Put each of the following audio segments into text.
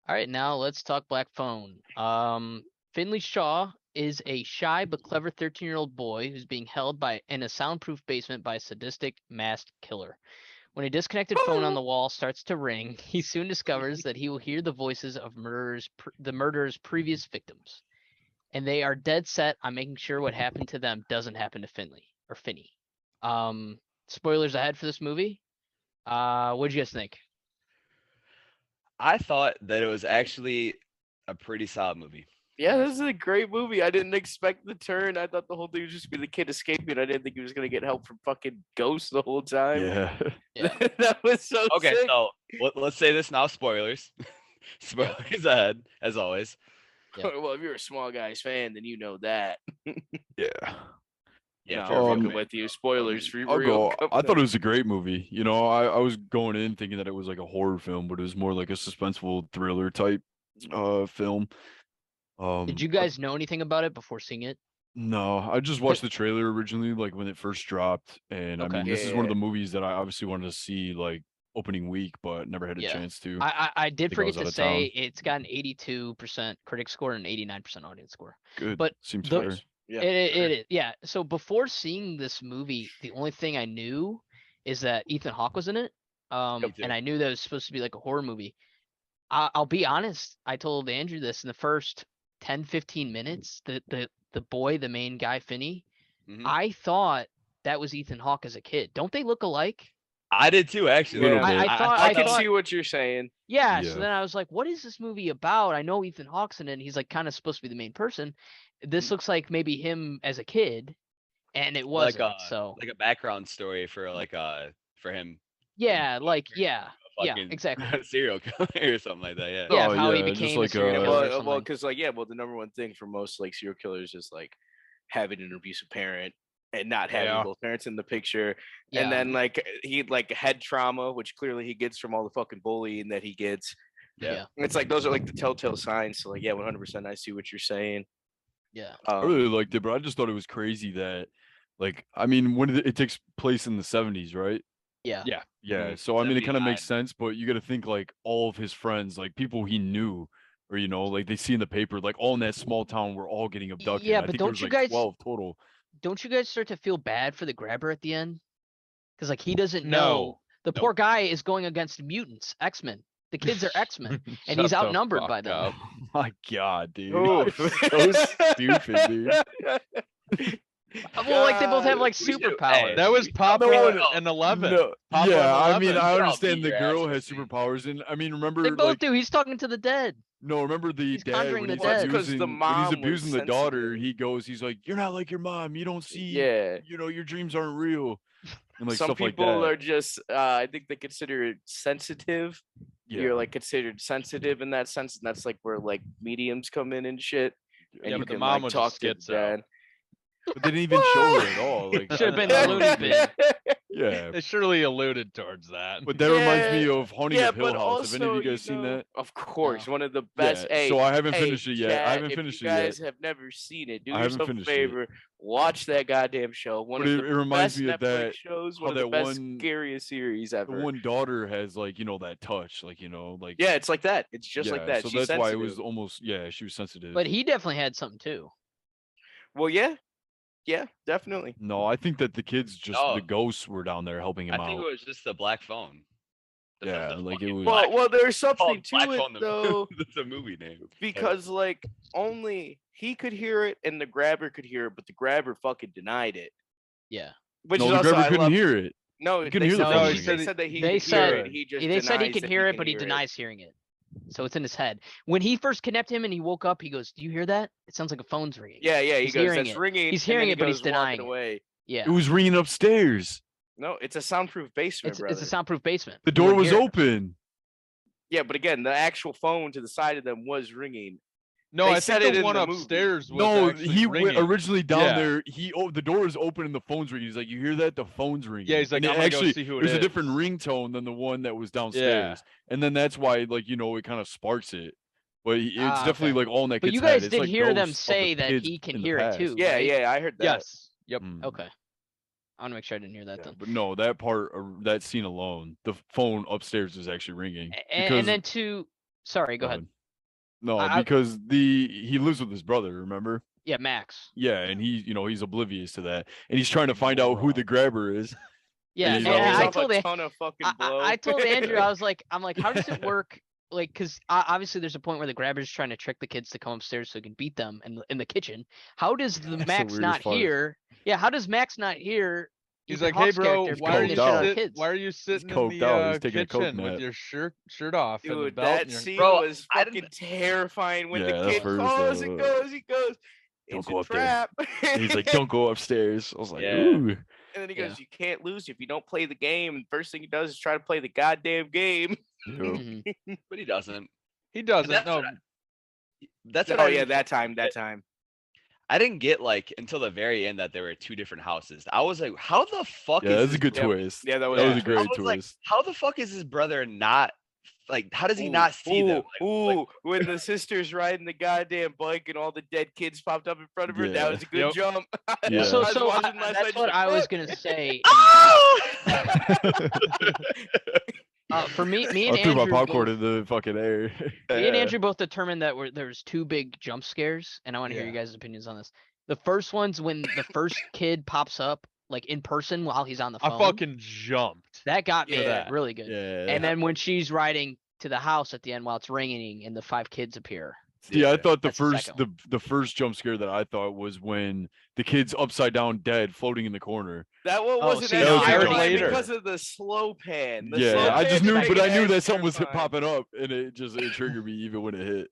All right, now let's talk Black Phone. Finley Shaw is a shy but clever 13-year-old boy who's being held in a soundproof basement by a sadistic masked killer. When a disconnected phone on the wall starts to ring, he soon discovers that he will hear the voices of the murderer's previous victims, and they are dead set on making sure what happened to them doesn't happen to Finley or Finney. Spoilers ahead for this movie. What'd you guys think? I thought that it was actually a pretty solid movie. Yeah, this is a great movie. I didn't expect the turn. I thought the whole thing was just be the kid escaping. I didn't think he was gonna get help from fucking ghosts the whole time. Yeah. That was so Okay, sick. so let's say this now. Spoilers. Spoilers ahead, as always. Yeah. Well, if you're a Small Guys fan, then you know that. Yeah. Yeah, No, for I'm real. with you. Spoilers for I'll real. go. I thought it was a great movie. You know, I was going in thinking that it was like a horror film, but it was more like a suspenseful thriller type film. Did you guys know anything about it before seeing it? No, I just watched the trailer originally, like when it first dropped, and I Okay. mean, this is one of Yeah. the movies that I obviously wanted to see like opening week, but never had a Yeah. chance to. I did think I forget was out to of say town. it's got an 82% critic score and 89% audience score. Good, But seems the- fair. Yeah, It yeah. So before seeing this movie, the only thing I knew is that Ethan Hawke was in it. Me too. And I knew that it was supposed to be like a horror movie. I'll be honest. I told Andrew this in the first 10, 15 minutes. The boy, the main guy, Finney. Mhm. I thought that was Ethan Hawke as a kid. Don't they look alike? I did too, actually. Little Yeah. bit. I can thought- see what you're saying. Yeah, Yeah. so then I was like, what is this movie about? I know Ethan Hawke's in it, and he's like kind of supposed to be the main person. This looks like maybe him as a kid, and it wasn't. So like a background story for for him. yeah, yeah, Fucking exactly. serial killer or something like that. Yeah. Yeah, Oh, of how he yeah, just became a like, serial Yeah, killer or well, something. because the number one thing for most like serial killers is like having an abusive parent and not having Yeah. both parents in the picture, Yeah. and then like he like head trauma, which clearly he gets from all the fucking bullying that he gets. Yeah. It's like those are like the telltale signs. So like, yeah, 100%. I see what you're saying. Yeah. I really liked it, but I just thought it was crazy that, like, I mean, when it takes place in the 70s, right? Yeah. Yeah. Yeah. Mhm. So I mean, it kind of makes 79. sense, but you got to think like all of his friends, like people he knew, or like they see in the paper, like all in that small town, were all getting abducted. Yeah, I but think don't there was you like guys- 12 total. Don't you guys start to feel bad for the grabber at the end? Because like he doesn't No. know. The No. poor guy is going against mutants, X-Men. The kids are X-Men, and Shut he's the outnumbered by fuck them. up. Oh my God, dude. Oof. So stupid, dude. Well, like they both have like We should- superpowers. hey, That was Papa No, and 11. No, Papa yeah, and I mean, 11. I You're all understand beat the your girl ass has for seeing. superpowers, and I mean, remember, They both like, do. He's talking to the dead. no, remember the He's dad conjuring when the he's dead. Well, 'cause the abusing, when mom he's was abusing the daughter, sensitive. he's like, "You're not like your mom. You don't see, Yeah. your dreams aren't real," and like Some stuff like people that. are just I think they consider it sensitive. Yeah, You're like considered sensitive in that sense, and that's like where like mediums come in and shit. And Yeah, you but the can mom like was talk just to schizo. Dan. but they didn't even show her at all. Like, Should have been I the don't Looney even- Bin. Yeah, They surely alluded towards that. but that reminds me Yeah, of Haunting of Hill House. Have any of you guys seen that? Of course, No. one of the best. Yeah, Hey, so I haven't hey, finished it yet. I chat, haven't if finished you it yet. guys have never seen it, do I haven't yourself a finished it. favor, watch that goddamn show. One But of it the reminds best me of Netflix that- shows, how one of the that best, one- scariest series The ever. one daughter has like that touch, like like Yeah, it's like that. It's just like yeah, that. So She's that's why it sensitive. was almost she was sensitive. But he definitely had something too. Well, yeah, definitely. No, I think that the kids just No. the ghosts were down there helping him I think out. it was just the black phone. Yeah, like, it fucking was- black- Well, there's something called to Black it Phone, though, That's a movie name. because like only he could hear it and the grabber could hear it, but the grabber fucking denied it. Yeah. Which no, is the also grabber I couldn't love. hear it. No, He couldn't they hear the said, phone they ringing. said that he They could said- hear it. He just They said he denies can that hear it, can but he hear denies hearing it. So it's in his head. When he first kidnapped him and he woke up, he goes, "Do you hear that? It sounds like a phone's ringing." Yeah, he He's goes, hearing "That's it. ringing." He's and then hearing he it, but he's goes walking denying it. away. Yeah. It was ringing upstairs. No, it's a soundproof basement, It's brother. a soundproof basement. The You door wouldn't was hear it. open. Yeah, but again, the actual phone to the side of them was ringing. No, They I said think it the in one the movie. upstairs was No, actually he went ringing. originally down Yeah. there. The door is open and the phone's ringing. He's like, "You hear that? The phone's ringing." Yeah, he's like, And it "I'm gonna go actually, see who it there's a is." different ringtone than the one that was downstairs, and then that's why it kind of sparks it. But it's Ah, definitely okay. like all in that But kid's you head. guys It's did like hear them ghosts of the say that kids he can in the hear it past. too. Yeah, right? yeah, I heard that. Yes. Yep. Mm. Okay. I want to make sure I didn't hear that Yeah, then. but no, that part, that scene alone, the phone upstairs is actually ringing. And then sorry, go ahead. No, I- because he lives with his brother, remember? Yeah, Max. Yeah, and he's oblivious to that, and he's trying to find out who the grabber is. Yeah, he's and always I like- told a it. ton of fucking blow. I told Andrew, I was like, how does it work? Like, because obviously there's a point where the grabber's trying to trick the kids to come upstairs so he can beat them in the kitchen. How does the That's the Max weirdest not part. hear? Yeah, how does Max not hear? He's Ethan like, hey, Hawke's bro, character why are beating you the shit out of out. kids? why are you sitting in coked the out. He's taking a coke kitchen with nap. your shirt off and the Dude, belt? that and your- scene Bro, was I fucking didn't- terrifying when Yeah, the that kid first, calls, he goes, Don't it's go a up there. trap. And he's like, don't go upstairs. I was like, Yeah. ooh. And then he Yeah. goes, you can't lose if you don't play the game. And first thing he does is try to play the goddamn game. Yep. Mhm. But he doesn't. He doesn't. That's No, what That's what Oh I yeah, didn't that get. time. I didn't get like until the very end that there were two different houses. I was like, how the fuck Yeah, is that's a his good Yep. twist. Yeah, that That was was a a twist. great I was like, twist. how the fuck is his brother not like? How does he not see them? Like, Ooh, when the sister's riding the goddamn bike and all the dead kids popped up in front of her, that Yeah. was a good Yep. jump. Yeah. So I was watching last that's night, what just I was like, gonna say. oh! For me I and threw my Andrew popcorn both, in the fucking air. me and Andrew both determined that there was two big jump scares, and I want to hear you Yeah. guys' opinions on this. The first one's when the first kid pops up, like in person while he's on the I phone. fucking jumped. That got me Yeah. really good. Yeah. And then when she's riding to the house at the end while it's ringing and the 5 kids appear. See, I thought That's the second the first jump scare that I thought was when the kid's upside down dead floating in the corner. that one Oh, wasn't see, as no, I heard terrifying later. because of the slow pan. The Yeah, slow I pan just didn't knew, make but it I knew as that something was terrifying. popping up, and it triggered me even when it hit.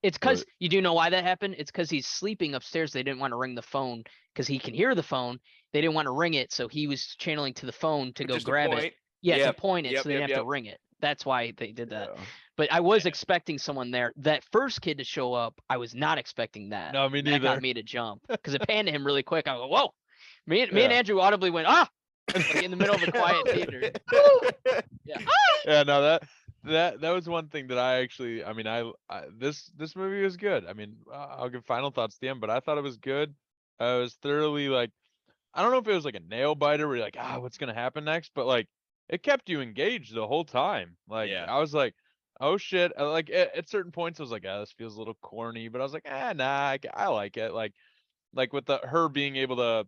It's because But- you do know why that happened? It's because he's sleeping upstairs. They didn't want to ring the phone because he can hear the phone. They didn't want to ring it, so he was channeling to the phone to go Just a grab it. point. Yeah, Yep, to point it yep, so they didn't yep, have to ring it. That's why they did that. Yeah. But I was expecting someone there. That first kid to show up, I was not expecting that. No, me That neither. got me to jump because it panned to him really quick. I go, whoa. Me and Yeah. Andrew audibly went, ah, like in the middle of a quiet theater. Yeah, no, that was one thing that I actually. I mean, this movie was good. I mean, I'll give final thoughts at the end, but I thought it was good. I was thoroughly like, I don't know if it was like a nail biter where you're like, what's gonna happen next? But like, it kept you engaged the whole time. Like, Yeah. I was like, oh shit. Like at certain points, I was like, this feels a little corny, but I was like, nah, I like it. Like with her being able to,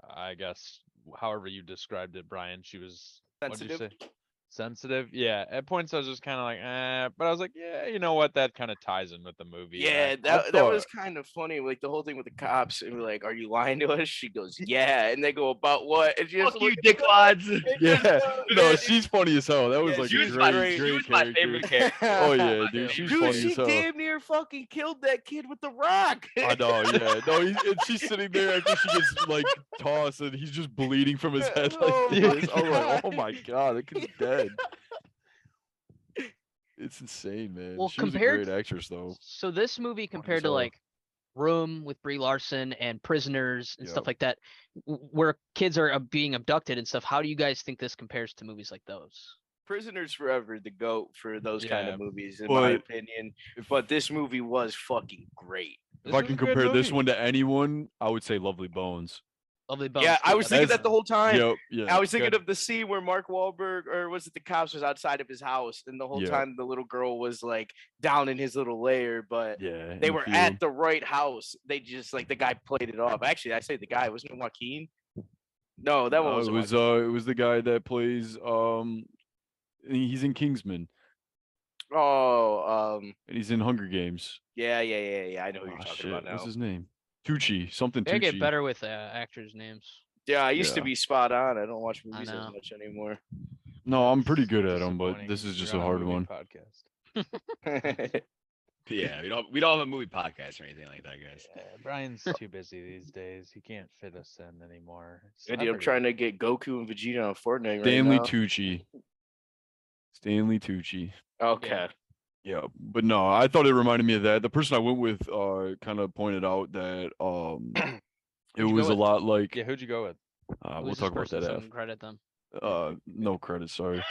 I guess, however you described it, Brian, she was what'd you Sensitive. say? Sensitive. Yeah. At points I was just kind of like, but I was like, yeah, you know what? That kind of ties in with the movie. Yeah, and I- that was kind of funny. Like the whole thing with the cops, and we're like, "Are you lying to us?" She goes, "Yeah," and they go, "About what?" And she just Fuck you, looked- dickwads. and Yeah, just, no, she's funny as hell. That was Yeah, like she a was great, great. She great was my character. favorite character. Oh yeah, My dude, she's favorite Dude, funny she as hell. damn near fucking killed that kid with the rock. I know, yeah. No, and she's sitting there after she gets like tossed, and he's just bleeding from his head like Oh my this. I'm like, God. oh my god, that kid's dead. It's insane, man. Well, She was a compared- great actress, though. So this movie compared to hell. like Room with Brie Larson and Prisoners and stuff Yep. like that, where kids are being abducted and stuff. How do you guys think this compares to movies like those? Prisoners Forever, the goat for those kind Yeah. of movies, in my But opinion. If, But this movie was fucking great. if This I was can a good compare this movie. one to anyone, I would say Lovely Bones. Lovely Bones. Yeah, I too, was that's thinking a- that the whole time. Yep, yeah. I was thinking Good. of the scene where Mark Wahlberg, or was it the cops, was outside of his house, and the whole Yeah. time the little girl was like down in his little lair, but Yeah, in they the were field. at the right house. They just like the guy played it off. Actually, I say the guy, wasn't it Joaquin? No, that one it was was Joaquin. it was the guy that plays he's in Kingsman Oh, and he's in Hunger Games. yeah. I know who you're Ah, talking shit, about now. what's his name? Tucci, something They get Tucci. better with actors' names. Yeah, I used to Yeah. be spot on. I don't watch I movies as know. much anymore. No, I'm pretty good at them, but Disappointing. this is just We're a on hard movie one. Podcast. Yeah, we don't have a movie podcast or anything like that, guys. Yeah, Brian's too busy these days. He can't fit us in anymore. Yeah, dude, I'm trying to get Goku and Vegeta on Fortnite Stanley right now. Tucci. Stanley Tucci. Okay. Yeah, but no, I thought it reminded me of that. The person I went with kind of pointed out that it Who'd you was go a with? lot like Yeah, who'd you go with? Who we'll is this talk about person? that Someone credit them. no credit, sorry.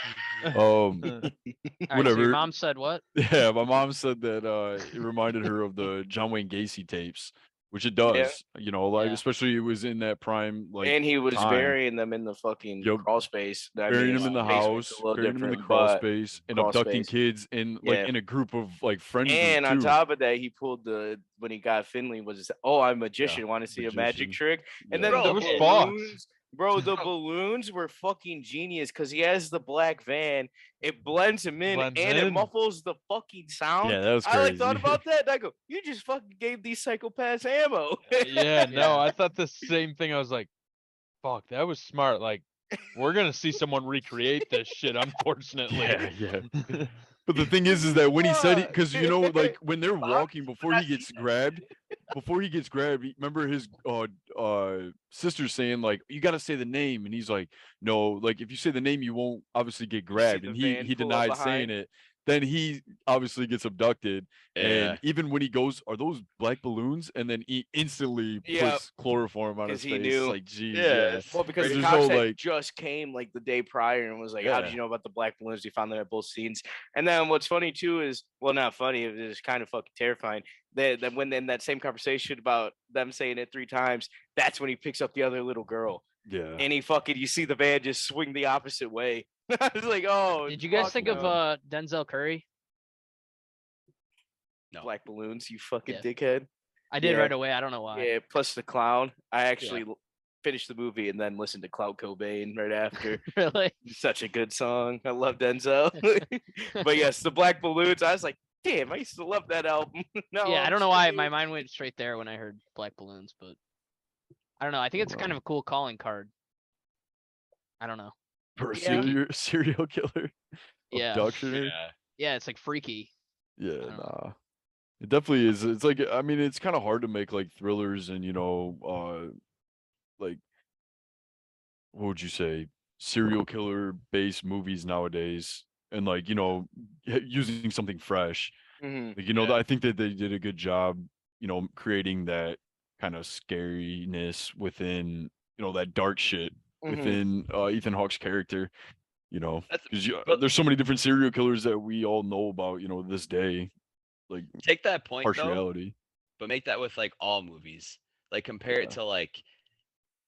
All right, so Whatever. your mom said what? Yeah, my mom said that it reminded her of the John Wayne Gacy tapes which it does. You know, like Yeah. especially it was in that prime like and he was time. burying them in the fucking Yup. crawl space. I Burying mean, them in the basement's house, a little burying them in the different, crawl but space, and crawl abducting space. kids in like Yeah. in a group of like friend And group on too. top of that, he pulled when he got Finley was, oh, I'm a magician, want to see a magic magician. trick? And Yeah. then the That was Fox. balloons, bro, the balloons were fucking genius because he has the black van. It blends him in Blends and it in. muffles the fucking sound. Yeah, that was I like thought crazy. about that. And I go, you just fucking gave these psychopaths ammo. Yeah, no, Yeah. I thought the same thing. I was like, fuck, that was smart. Like, we're gonna see someone recreate this shit, unfortunately. Yeah. But the thing is that when he said it, Fuck. because you know, like when they're Fuck. walking before he gets grabbed, remember his sister saying like, "You got to say the name," and he's like, "No, like if you say the name, you won't obviously get grabbed." the And van he pull up denied saying behind. it. Then he obviously gets abducted, Yeah. and even when he goes, "Are those black balloons?" and then he instantly Yeah. puts chloroform on his 'Cause he face. knew. Like, geez, Yeah, yeah. it's Well, because the There's cops no, had like- just came like the day prior and was like, "How did Yeah. you know about the black balloons?" He found them at both scenes. And then what's funny too is, well, not funny. It was kind of fucking terrifying. That when in that same conversation about them saying it 3 times, that's when he picks up the other little girl, Yeah. and he fucking you see the van just swing the opposite way. I was like, "Oh." Did you guys fuck think no. of Denzel Curry? No. black balloons? You fucking Yeah. dickhead. I did Yeah. right away. I don't know why. Yeah. Plus the clown. I actually finished the movie and then listened to Cloud Cobain right after. Really? Such a good song. I love Denzel. But yes, the Black Balloons. I was like, damn, I used to love that album. No, Yeah, I I'm don't know why sorry. my mind went straight there when I heard Black Balloons, but I don't know. I think it's kind of a cool calling card. I don't know. For a Yeah. serial killer, Yeah. abductioner. Yeah. Yeah, it's like freaky. Yeah, I don't know. nah. It definitely is. It's like I mean, it's kind of hard to make like thrillers and like what would you say, serial killer based movies nowadays, and like using something fresh. Mhm. Like I think that they did a good job, creating that kind of scariness within that dark shit Mhm. within Ethan Hawke's character. That's- Because but- there's so many different serial killers that we all know about. This day, like Take that point though, partiality. but make that with like all movies. Like compare it Yeah. to like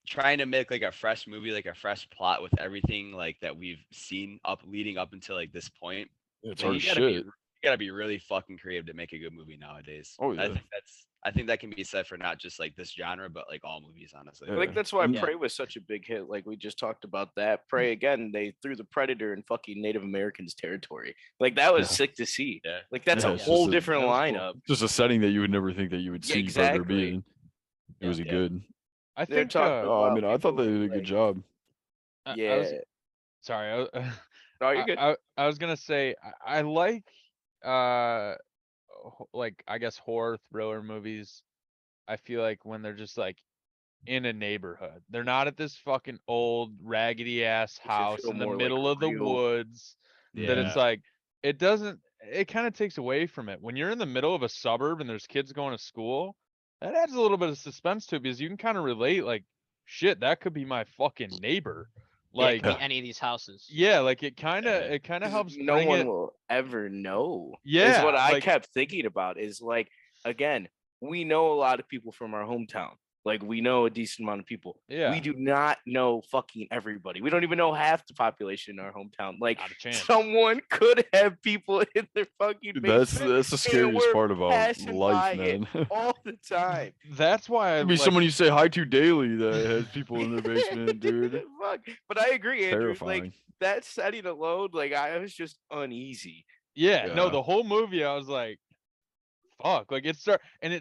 trying to make like a fresh movie, like a fresh plot with everything like that we've seen leading up until like this point. It's Man, hard as you gotta be- shit. You gotta be really fucking creative to make a good movie nowadays. Oh, yeah. I think that can be said for not just like this genre, but like all movies, honestly. I think Yeah. that's why And- Prey was such a big hit. Like we just talked about that. Prey again, they threw the Predator in fucking Native Americans territory. Like that was Yeah. sick to see. Yeah. Like that's Yeah, a it's whole just a- different that was cool. lineup. Just a setting that you would never think that you would Yeah, see Predator be exactly. in. It was Yeah. good. I They're think. talking I about mean, I thought people they who, did a good like- job. I Yeah. was, sorry. No, you're good. I was gonna say I like like I guess horror thriller movies. I feel like when they're just like in a neighborhood, they're not at this fucking old raggedy ass should house feel in the more like middle of the real. woods. That it's like it doesn't. It kind of takes away from it when you're in the middle of a suburb and there's kids going to school. That adds a little bit of suspense to it because you can kind of relate. Like, shit, that could be my fucking neighbor. Yeah, it Like, could be any of these houses. yeah, like it kind of Because helps no bring one it. will ever know. Is Yeah, what I like- kept thinking about. Is like, again, we know a lot of people from our hometown. Like we know a decent amount of people. Yeah. We do not know fucking everybody. We don't even know half the population in our hometown. Like Not a chance. someone could have people in their fucking Dude, basement that's the and scariest we're part about passing life, by it man. all the time. That's why I Could be like, someone you say hi to daily that has people in their basement, dude. Fuck. But I agree, Andrew. Terrifying. Like that setting alone, like I was just uneasy. Yeah, no, Yeah. the whole movie I was like, fuck. Like it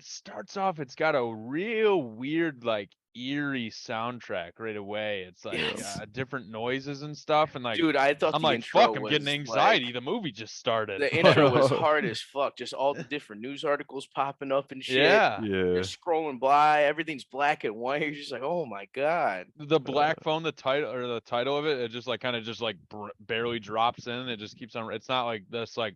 starts off, it's got a real weird, like eerie soundtrack right away. It's like Yes. different noises and stuff. And like Dude, I thought I'm the like, intro fuck, I'm getting was, anxiety. like- The movie just started. the intro was hard as fuck. Just all the different news articles popping up and shit. Yeah. Yeah. You're scrolling by, everything's black and white. You're just like, oh my god. The black phone, the title of it, it just like kind of just like barely drops in. It just keeps on. It's not like this like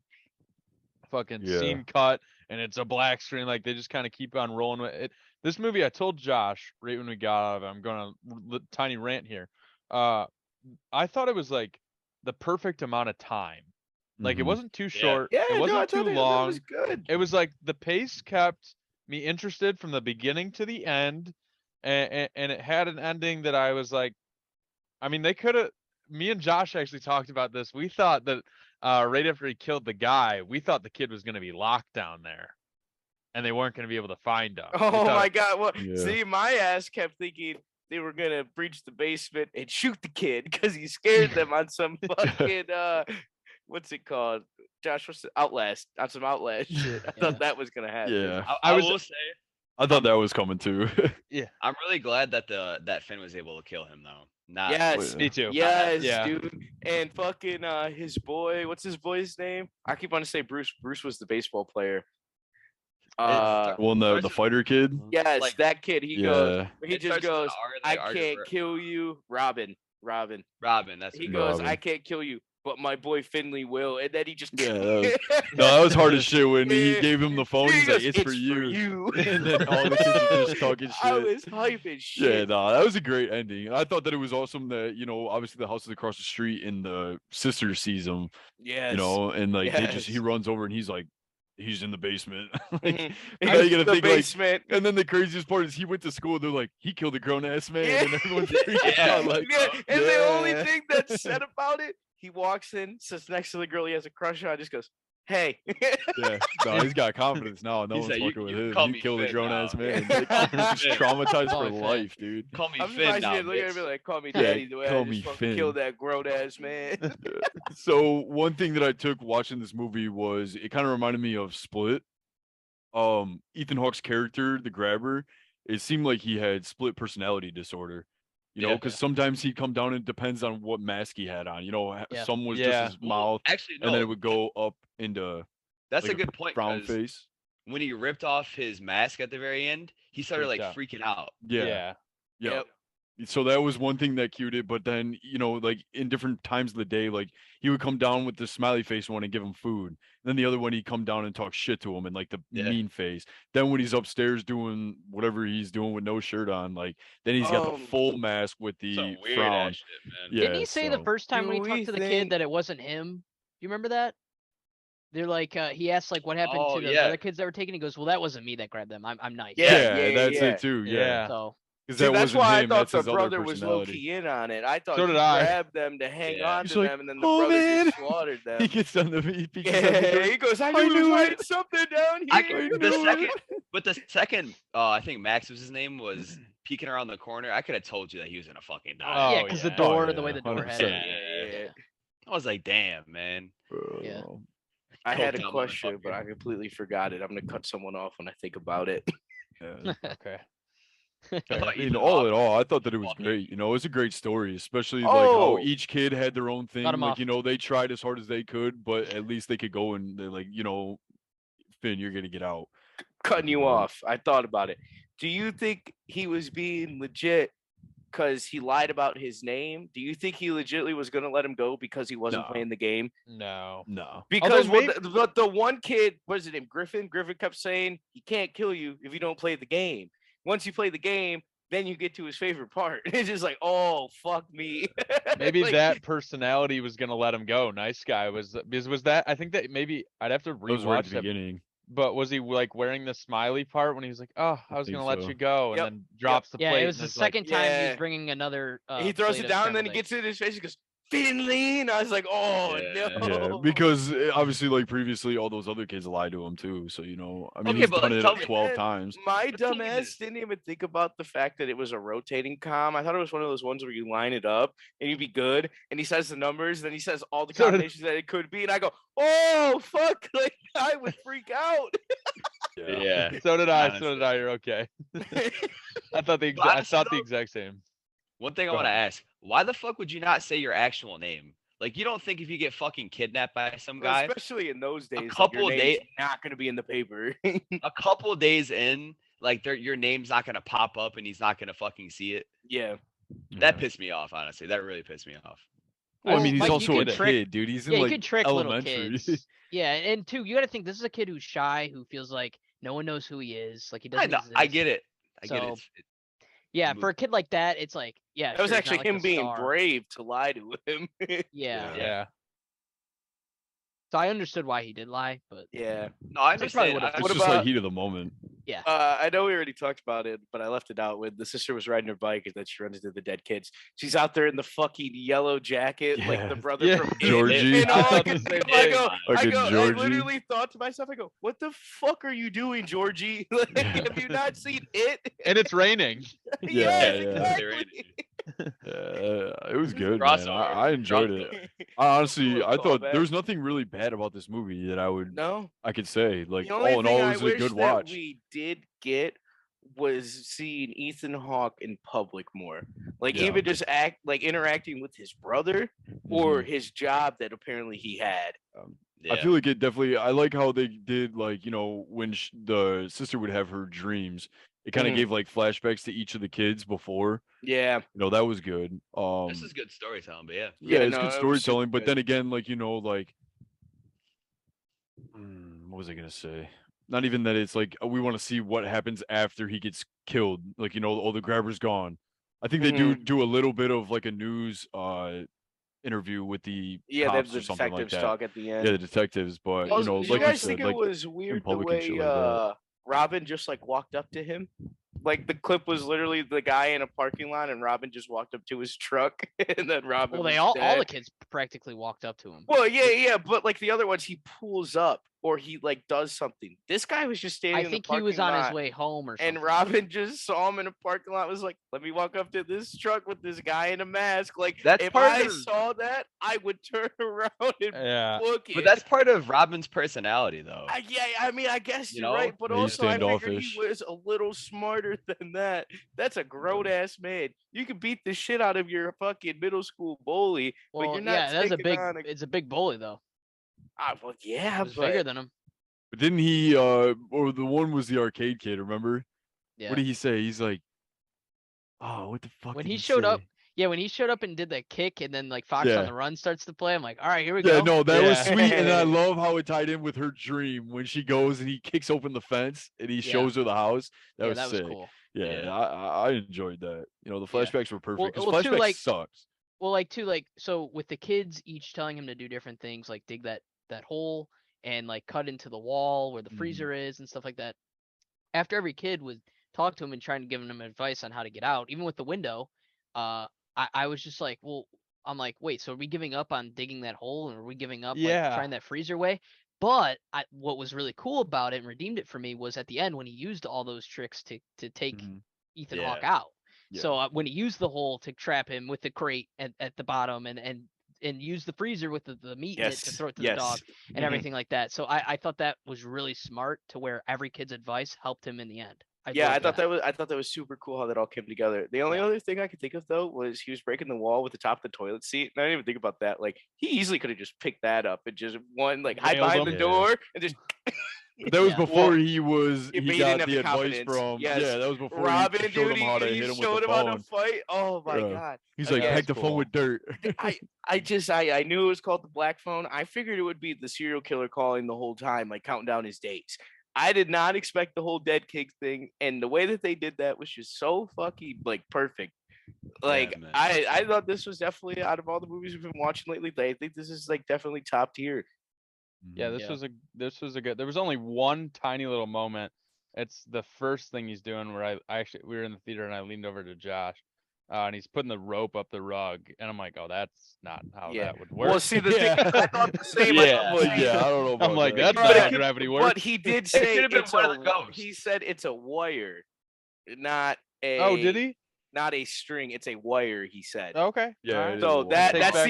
fucking Yeah. scene cut and it's a black screen. Like they just kind of keep on rolling with it. This movie, I told Josh right when we got out of it, I'm going to tiny rant here. I thought it was like the perfect amount of time. Like it Mhm. wasn't too short. Yeah, it wasn't no, I too thought that long. was good. It was like the pace kept me interested from the beginning to the end, and it had an ending that I was like, I mean, they could have. Me and Josh actually talked about this. We thought that right after he killed the guy, we thought the kid was going to be locked down there, and they weren't going to be able to find him. We Oh thought- my god! Well, Yeah. see, my ass kept thinking they were gonna breach the basement and shoot the kid because he scared them on some fucking what's it called? Josh, what's the Outlast? On some Outlast shit. I Yeah. thought that was gonna happen. Yeah, I was- will say I thought that was coming too. I'm really glad that that Finn was able to kill him though. Not Yes. Me too. Yes, Yeah. dude. And fucking his boy, what's his boy's name? I keep wanting to say Bruce. Bruce was the baseball player. Well, no, the fighter kid. Yes, like- that kid. He goes. Yeah, He It just starts with an goes. R, I like, can't kill you, Robin. Robin. That's He what it goes. Robin. I can't kill you, but my boy Finley will. And then he just. Yeah, that no, that was hard as shit when he Yeah. gave him the phone. He He's like, goes, "It's for you," and then all the kids are just talking shit. I was hyping shit. Yeah, no, that was a great ending. And I thought that it was awesome that, obviously the house is across the street and the sister sees him, Yes. and like he Yes. runs over and he's like, he's in the basement. Like, Mhm. now you gotta the think like, basement. and then the craziest part is he went to school. They're like, he killed a grown ass man, Yeah. and everyone's freaking Yeah. out. Like, Yeah, and the only yeah. thing that's said about it, he walks in, sits next to the girl he has a crush on, just goes, "Hey." yeah, no, he's got confidence now. No He one's said, "You- fucking with you him. call He me killed a Finn grown ass now." man. Yeah. Like, he's Finn. traumatized Call for me Finn. life, dude. Call me I'm Finn surprised now. you didn't look at bitch. me like, "Call me Yeah, daddy," the way call I me just fucking Finn. killed that grown ass man. So one thing that I took watching this movie was it kind of reminded me of Split. Ethan Hawke's character, the grabber, it seemed like he had split personality disorder. Yeah. Because sometimes he'd come down and it depends on what mask he had on. Yeah. Some was Yeah. just his mouth, Actually, no. and then it would go up into That's like a good point. frown 'Cause face. when he ripped off his mask at the very end, he started Freaked like out. freaking out. Yeah. Yep. So that was one thing that cued it, but then like in different times of the day, like he would come down with the smiley face one and give him food. Then the other one he'd come down and talk shit to him and like the Yeah. mean face. Then when he's upstairs doing whatever he's doing with no shirt on, like then he's got the full mask with the Some weird frown. ass shit, man. Yeah. Didn't he say the so- first time when he Do talked we to the kid think- that it wasn't him? You remember that? They're like, he asked like what happened Oh, to the yeah. other kids that were taken. He goes, "Well, that wasn't me that grabbed them. I'm nice." Yeah, Yeah, that's yeah. it too. Yeah. Yeah. So Because See, that that's wasn't why him. I thought That's the his other brother was low personality. key in on it. I thought So he did I. grabbed them to hang Yeah. on He's to like, them, and then the "Oh, brother man." just slaughtered them. He gets on the he peeks on the Yeah, door. he goes, I I knew he was knew writing it. something down I here. could, the second, I think Max was his name, was peeking around the corner. I could have told you that he was gonna fucking die. yeah, Oh, because yeah. the door, Oh, the way yeah, the door had 100%. it. Yeah. Yeah. I was like, damn, man. Yeah. I had a Coked out question, but motherfucker. I completely forgot it. I'm gonna cut someone off when I think about it. Yeah. Okay. I I thought mean, Ethan all in Hawke all, I thought that it was walking. great. It was a great story, especially like how Oh. each kid had their own thing. him Like, off. they tried as hard as they could, but at least they could go and they're like, Finn, you're gonna get out. Cutting you Mhm. off. I thought about it. Do you think he was being legit because he lied about his name? Do you think he legitimately was gonna let him go because he wasn't No. playing the game? No. No. Because maybe- the one kid, what is it, named Griffin? Griffin kept saying he can't kill you if you don't play the game. Once you play the game, then you get to his favorite part. It's just like, oh fuck me. Maybe Like, that personality was gonna let him go. Nice guy was that I think that maybe I'd have to That was right at rewatch the that. beginning. But was he like wearing the smiley part when he was like, "Oh, I was think gonna let so. you go," and Yep, then drops the Yeah, plate? it was and the is like, second time he Yeah. was bringing another. he throws plate it of down, and then he scrambled gets eggs. it in his face. He goes, Finley. And I was like, oh Yeah. no. Yeah, because obviously, like previously, all those other kids lied to him too. So I mean, Okay, he's but, done like, it tell me- 12 And times. My The thing dumbass is- didn't even think about the fact that it was a rotating comm. I thought it was one of those ones where you line it up and you'd be good. And he says the numbers, then he says all the So did- combinations that it could be, and I go, oh fuck! Like I would freak out. Yeah. So did I. So Honestly. did I. You're okay. I thought the But I honestly, thought the though- exact same. One thing I Go want to ahead. ask: why the fuck would you not say your actual name? Like, you don't think if you get fucking kidnapped by some Well, guy, especially in those days, like, couple your name's day- not gonna be in the paper. a couple days in, like, your name's not gonna pop up and he's not gonna fucking see it? yeah. That Yeah. pissed me off, honestly. That really pissed me off. Well, I Well, mean, he's Mike, you also a could trick- kid, dude. He's in Yeah, you like could trick little elementary. kids. Yeah, and two, you got to think this is a kid who's shy, who feels like no one knows who he is, like he I doesn't. know, I exist. get it. I get So- it. Yeah, Move. for a kid like that, it's like, yeah, That was sure, he's not actually like him the being star. brave to lie to him. Yeah. Yeah. Yeah. So I understood why he did lie, but yeah. No, I They probably understand. would've- I- It's What just about- like heat of the moment. Yeah. I know we already talked about it, but I left it out when the sister was riding her bike and then she runs into the dead kids. She's out there in the fucking yellow jacket, like the Yeah. brother Yeah. from It. Georgie. And I all I thought could the think same of, thing. Fucking I Georgie. literally thought to myself, I go, what the fuck are you doing, Georgie? Like, have you not seen It? And it's raining. Yeah, Yes, yeah. exactly. It was good, man. Crossover. I enjoyed it. I honestly, Little I thought callback. there was nothing really bad about this movie that No. I could say. Like The only all in thing all, it I was a wish good that watch. we did get was seeing Ethan Hawke in public more. Like Yeah. even just interacting with his brother or his job that apparently he had. Yeah. I feel like it definitely. I like how they did, like, when the sister would have her dreams, it kind of Mhm. gave like flashbacks to each of the kids before. Yeah. That was good. This is good storytelling, but yeah. Yeah, it's no, good it was super storytelling, but good. then again, like what was I gonna say? Not even that it's like we want to see what happens after he gets killed. Like, all the grabber's gone. I think they do a little bit of like a news interview with the Yeah, they have cops the or something like detectives that. talk at the end. Yeah, the detectives, but Also, did you like you guys think said, it like was in weird the public and way shit like that. Robin just like walked up to him? Like the clip was literally the guy in a parking lot and Robin just walked up to his truck and then Robin Well, they was all the dead. kids practically walked up to him. Well, yeah, but like the other ones, he pulls up or he like does something. This guy was just standing I in the think he parking was on his lot, way home or something. and Robin just saw him in a parking lot. Was like, "Let me walk up to this truck with this guy in a mask." Like, That's if part I of- saw that, I would turn around and Yeah. book it. But that's part of Robin's personality, though. Yeah, I mean, I guess You you're know? right, but Yeah, he's also I figured he standoffish. was a little smarter than that. That's a grown ass man. You can beat the shit out of your fucking middle school bully, but Well, you're not yeah, that's a taking big. on It's a big bully though. well, yeah, It was but bigger than him. But didn't he? Or the one was the arcade kid. Remember? Yeah. What did he say? He's like, "Oh, what the fuck?" When did he showed up, say? yeah, when he showed up and did that kick, and then like Fox Yeah. on the Run starts to play, I'm like, all right, here we Yeah, go. no, that was Yeah. sweet, and I love how it tied in with her dream when she goes and he kicks open the fence and he Yeah. shows her the house. That Yeah, was that was sick. cool. Yeah, Yeah. I enjoyed that. The flashbacks were perfect because well, too, flashbacks like- sucks. Well, like too, like so with the kids each telling him to do different things, like dig that hole and like cut into the wall where the Mhm. freezer is and stuff like that. After every kid would talk to him and trying to give him advice on how to get out, even with the window, I was just like, well, I'm like, wait, so are we giving up on digging that hole, and are we giving up Yeah. like trying that freezer way? But what was really cool about it and redeemed it for me was at the end when he used all those tricks to take Mhm. Ethan Yeah. Hawke out. Yeah. So when he used the hole to trap him with the crate at the bottom and use the freezer with the meat in it to throw it to the dog and Mhm. everything like that. So I thought that was really smart to where every kid's advice helped him in the end. Yeah, loved I thought that was super cool how that all came together. The only Yeah. other thing I could think of though was he was breaking the wall with the top of the toilet seat, and I didn't even think about that. Like he easily could have just picked that up and just hide Nailed behind him. the door and just. But that was Yeah. before Well, he was yeah, but he he got didn't have the the advice confidence. from Yes. yeah, that was before Robin, he showed dude, him how to he hit him with showed the him how to phone. fight. Oh my Yeah. god! He's like, Again, pack the phone with dirt. I knew it was called the Black Phone. I figured it would be the serial killer calling the whole time, like counting down his days. I did not expect the whole dead cake thing, and the way that they did that was just so fucking like perfect. Like man. I thought this was definitely out of all the movies we've been watching lately. I think this is like definitely top tier. Yeah, this was a good. There was only one tiny little moment. It's the first thing he's doing where I actually we were in the theater and I leaned over to Josh, and he's putting the rope up the rug, and I'm like, oh, that's not how Yeah. that would work. Well, see the Yeah. thing, I thought the same. Yeah. I Like, yeah, I don't know about I'm like, that. that's But not it how could- gravity works. But he did say could've been it's one of a. the ghosts. He said it's a wire, not a. Oh, did he? Not a string. It's a wire. He said. Okay. Yeah, alright. it is. So a that wire. Take that's back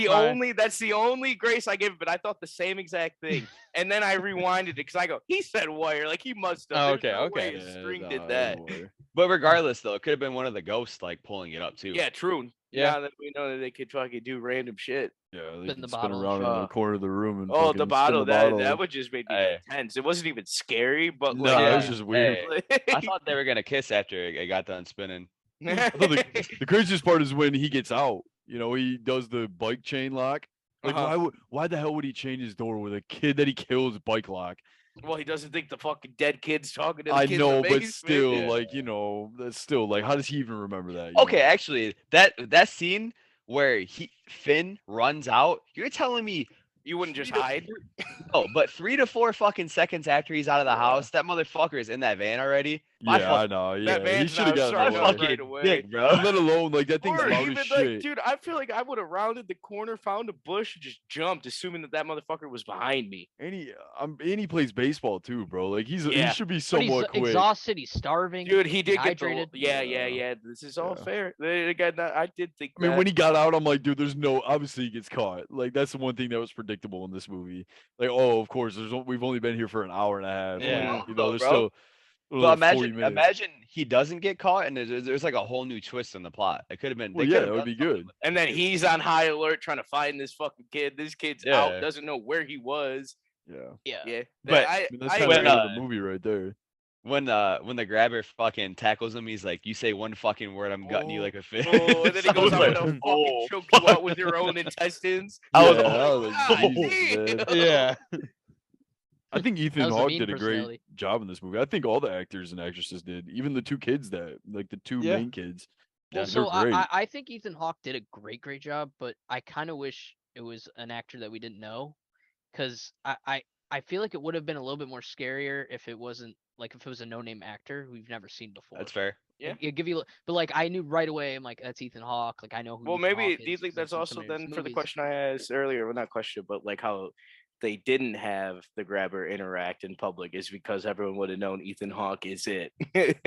the only grace I give it. But I thought the same exact thing, and then I rewinded it because I go, he said wire, like he must have. Oh, There's okay, no okay. way a string nah, did it that. ain't a wire. But regardless, though, it could have been one of the ghosts like pulling it up too. Yeah, true. Yeah. Now that we know that they could fucking do random shit. Yeah, they Spin can the spin bottle. around in Uh, the corner of the room and Oh, fucking the spin bottle. the That bottle. that would just make me Hey. tense. It wasn't even scary, but Nah, like, it was Yeah. just weird. Hey, I thought they were gonna kiss after it got done spinning. I thought the craziest part is when he gets out. He does the bike chain lock. Like, Uh-huh. why the hell would he change his door with a kid that he kills bike lock? well, he doesn't think the fucking dead kid's talking to the I kid in know, the but basement. still, Yeah. like, that's still like, how does he even remember that? Okay, actually, that scene where Finn runs out, you're telling me You wouldn't just 3 to hide. 3 to 4 fucking seconds after he's out of the house, that motherfucker is in that van already. My Yeah, I fucking, know. That Yeah, he man's should have not gotten my starting away. up fucking right away. dick, bro. Let alone like that thing's Or loud as even shit. like, dude, I feel like I would have rounded the corner, found a bush, and just jumped, assuming that motherfucker was behind me. And he plays baseball too, bro. Like he Yeah. should be But he's somewhat quick. exhausted. He's starving. Dude, he did get the dehydrated. yeah. This is all Yeah. fair. Again, I did think. I mean, that. when he got out, I'm like, dude, there's no. Obviously, he gets caught. Like that's the one thing that was predictable in this movie. Like, oh, of course, we've only been here for an hour and a half. Yeah. Like, you know, there's Bro. still But 40 minutes. imagine he doesn't get caught, and there's like a whole new twist in the plot. It could have been. Well, they yeah, could've that would done be something good. with And then he's on high alert trying to find this fucking kid. This kid's out, Yeah. doesn't know where he was. Yeah. Yeah. Yeah, But- I mean, that's I kind of when, the end of the movie right there. when the grabber fucking tackles him, he's like, "You say one fucking word, I'm gutting you like a fish." Oh, and then he I goes was out like, with a fucking "Oh, choke you out with your own intestines. I was- Yeah, oh, like, God Jesus, man. damn. Yeah. I think Ethan was a Hawke mean did a great personality. job in this movie. I think all the actors and actresses did. Even the two kids the two Yeah. main kids. Well, they're so great. I think Ethan Hawke did a great job, but I kind of wish it was an actor that we didn't know, because I feel like it would have been a little bit more scarier if it wasn't like if it was a no-name actor who we've never seen before. That's fair. Yeah. It'd give you, but like I knew right away. I'm like, that's Ethan Hawke. Like I know who. Well, Ethan maybe Hawke do you is think 'cause I've that's seen also so many of his then for the movies. question I asked earlier? Well, not question, but like how they didn't have the grabber interact in public is because everyone would have known Ethan Hawke is it.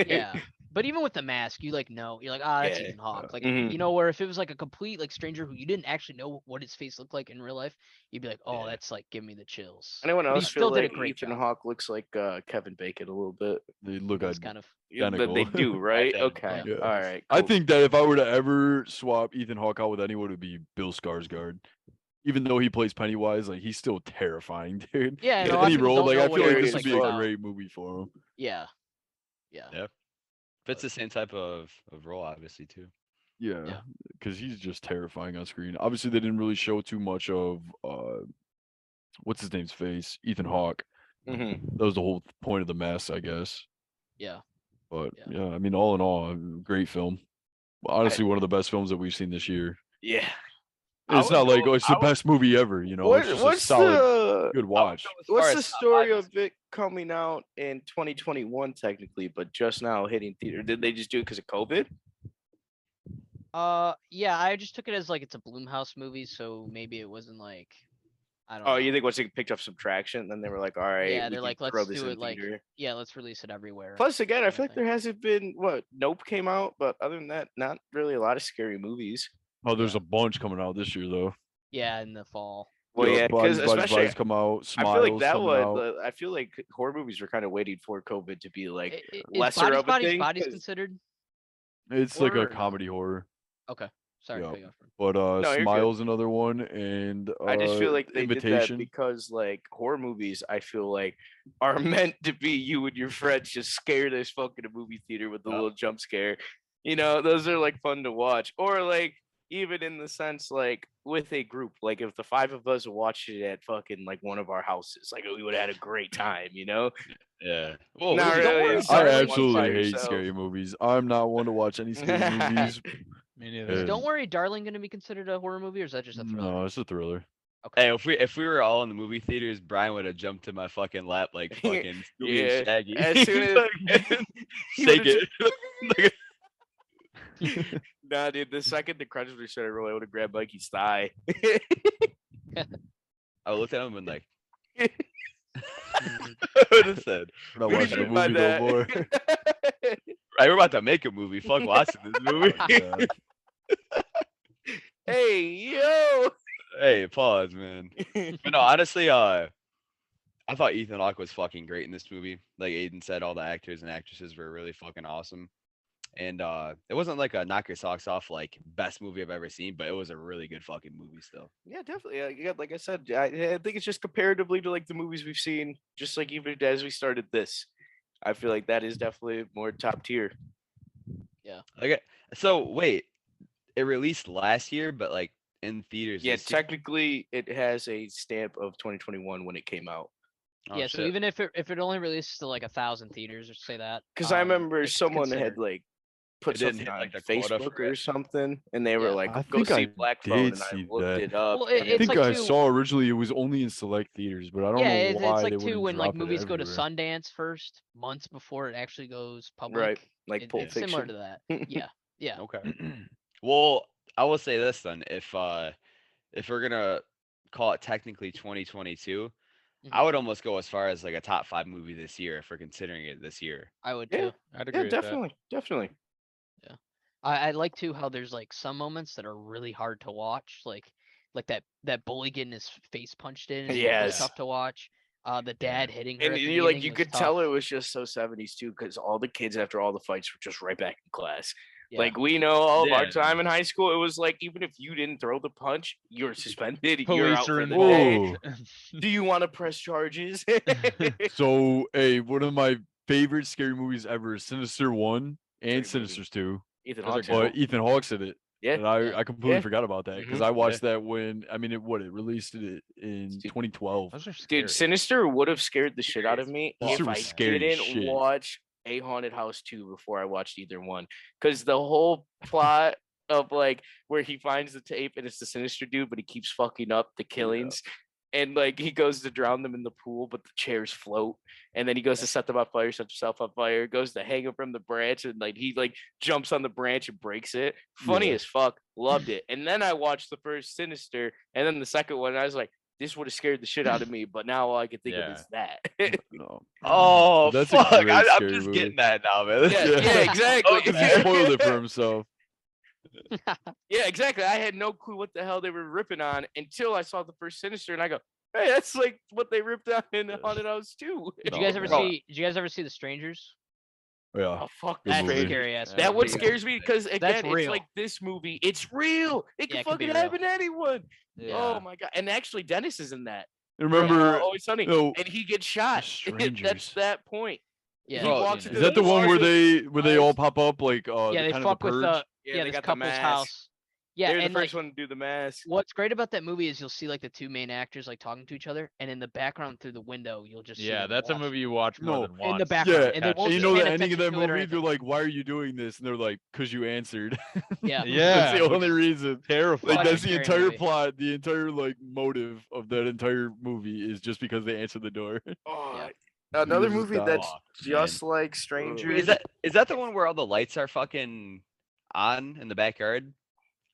Yeah, but even with the mask, you like know you're like, ah, that's Yeah. Ethan Hawke. Like Mhm. you know, where if it was like a complete like stranger who you didn't actually know what his face looked like in real life, you'd be like, oh, Yeah. that's like give me the chills. Anyone But he else still feel did like a great Ethan job. Hawke looks like Kevin Bacon a little bit? They look He's kind of Yeah, identical. They do, right? Identical. Okay. Yeah. All right. I cool. think that if I were to ever swap Ethan Hawke out with anyone, it would be Bill Skarsgård. Even though he plays Pennywise, like he's still terrifying, dude. yeah. And In a lot of any people role, don't like know I what feel he like looks this would looks be like a without- great movie for him. Yeah. Yeah. Fits the same type of role, obviously too. Yeah, Yeah. because he's just terrifying on screen. Obviously, they didn't really show too much of what's his name's face, Ethan Hawke. Mhm. That was the whole point of the mess, I guess. Yeah. But Yeah. yeah, I mean, all in all, great film. Honestly, one of the best films that we've seen this year. Yeah. And it's not like, oh, it's the I would- best movie ever, you know. It's just a What's solid, the good watch. what's the story of it coming out in 2021 technically, but just now hitting theater? Did they just do it because of COVID? Yeah. I just took it as like it's a Blumhouse movie, so maybe it wasn't like, I don't know. Oh, you think once it picked up some traction, then they were like, all right, Yeah, we they're can like, throw let's this do in it like, theater. yeah, let's release it everywhere. Plus, again, I kinda feel like thing. there hasn't been Nope came out, but other than that, not really a lot of scary movies. Oh, there's a bunch coming out this year, though. Yeah, in the fall. Well, yeah, Bodies, because Bodies, especially Bodies come out. I Smiles feel like that coming was. out. I feel like horror movies were kind of waiting for COVID to be like Is lesser Bodies, of a Bodies, thing. Bodies 'cause- considered? It's like horror a or no? comedy horror. Okay. Sorry. Yeah. to cut you off. But No, you're good. Smiles another one, and I just feel like they did that Invitation. because like horror movies, I feel like are meant to be you and your friends just scared as fuck in a movie theater with the Yeah. little jump scare. You know, those are like fun to watch. Or like even in the sense like with a group, like if the five of us watched it at fucking like one of our houses, like we would have had a great time, you know? Yeah. Well, Not we- really. worry, It's I not like one absolutely by hate yourself. scary movies. I'm not one to watch any scary movies. Me Yeah. neither. Don't worry, Darling, gonna be considered a horror movie, or is that just a thriller? No, it's a thriller. Okay. Hey, if we were all in the movie theaters, Brian would have jumped to my fucking lap like fucking Scooby Yeah, and Shaggy. as soon as- Fucking He shake would've it. Nah, dude, the second the credits were started rolling, I would have grabbed Mikey's thigh. I looked at him and like, Mhm. I would have said, We're not What do watching you a mean by movie no more. that? right, we're about to make a movie. Fuck watching this movie. Yeah. Hey, yo. Hey, pause, man. But no, honestly, I thought Ethan Hawke was fucking great in this movie. Like Aiden said, all the actors and actresses were really fucking awesome. And it wasn't like a knock your socks off like best movie I've ever seen, but it was a really good fucking movie still. Yeah, definitely. Yeah, like I said, I think it's just comparatively to like the movies we've seen, just like even as we started this, I feel like that is definitely more top tier. Okay, so wait, it released last year, but like in theaters. Yeah, this year? technically it has a stamp of 2021 when it came out. Oh, Yeah, so shit. even if it only releases to like 1,000 theaters, or say that. Because I remember it's someone had considered. like put It didn't something hit, on like, the quota Facebook for or it. something, and they were Yeah. like, I "Go think see I Black Phone," did and I see looked that. it up. Well, and I it it's think like I too. saw originally it was only in select theaters, but I don't Yeah, know it's why like they too wouldn't when like drop it movies go to everywhere. Sundance first, months before it actually goes Right, public. like Pulp It's similar Fiction. to that. Yeah, yeah. Okay. Well, I will say this then. If we're gonna call it technically 2022, I Mhm. would almost go as far as like a top 5 movie this year if we're considering it this year. I would Yeah. too. I'd Yeah, agree with that. definitely, definitely. Yeah. I like too how there's like some moments that are really hard to watch, like that bully getting his face punched in was Yes. tough to watch. The dad hitting her And at the you're like, beginning you was could tough. tell it was just so 70s too, because all the kids after all the fights were just right back in class. Yeah. Like we know all of our Yeah. time in high school, it was like even if you didn't throw the punch, you're suspended. You're Police out are for in the the day. Ooh. Do you want to press charges? So, hey, one of my favorite scary movies ever is Sinister 1 and Great movie. Sinisters 2. Ethan Those are Hawke's good. cool. But Ethan Hawke's in it. Yeah. And Yeah. I completely Yeah. forgot about that because Mhm. I watched that when, I mean, it released it in Dude. 2012. Those are scary. Dude, Sinister would have scared the shit out of me Sinister if was I scary as didn't shit. watch A Haunted House 2 before I watched either one. Because the whole plot of like where he finds the tape and it's the Sinister dude, but he keeps fucking up the killings. And like he goes to drown them in the pool, but the chairs float. And then he goes to set them on fire, sets himself on fire, goes to hang him from the branch, and like he like jumps on the branch and breaks it. Funny Yeah. as fuck. Loved it. And then I watched the first Sinister, and then the second one, and I was like, this would have scared the shit out of me, but now all I can think of is that. No. Oh, That's a fuck. great I'm scary just movie. getting that now, man. yeah, exactly. Oh, Because he spoiled it for himself. Yeah, exactly. I had no clue what the hell they were ripping on until I saw the first Sinister, and I go, "Hey, that's like what they ripped on in Haunted House too." Did you No, guys ever man. see? Did you guys ever see The Strangers? Yeah. Oh fuck, Good That's movie. scary ass. That what movie. scares me because again, it's real. like this movie. It's real. It can Yeah, it could be fucking real. happen to anyone. Yeah. Oh my god! And actually, Dennis is in that. Remember, Always Sunny, no, and he gets shot. That's Strangers. that point. Yeah. He Bro, walks is into Is that the one bar, where they all eyes- pop up like Yeah, they kind fuck of the with purge? Yeah, they this got the couple's mask. house. Yeah, They're the and first like one to do the mask. what's great about that movie is you'll see like the two main actors like talking to each other, and in the background through the window you'll just see Yeah, them that's a watching. movie you watch more No, than once. In the to background, Yeah, and they catch won't and you just know pay the ending of attention that to it or movie, they're anything. like, "Why are you doing this?" And they're like, "Cause you answered." Yeah. Yeah, that's the which only is reason. terrifying. Like that's the Scary entire movie. plot, the entire like motive of that entire movie is just because they answered the door. Oh, Yeah. another just movie died. that's Fuck, just man. like Wait, Strangers. is that the one where all the lights are fucking on in the backyard?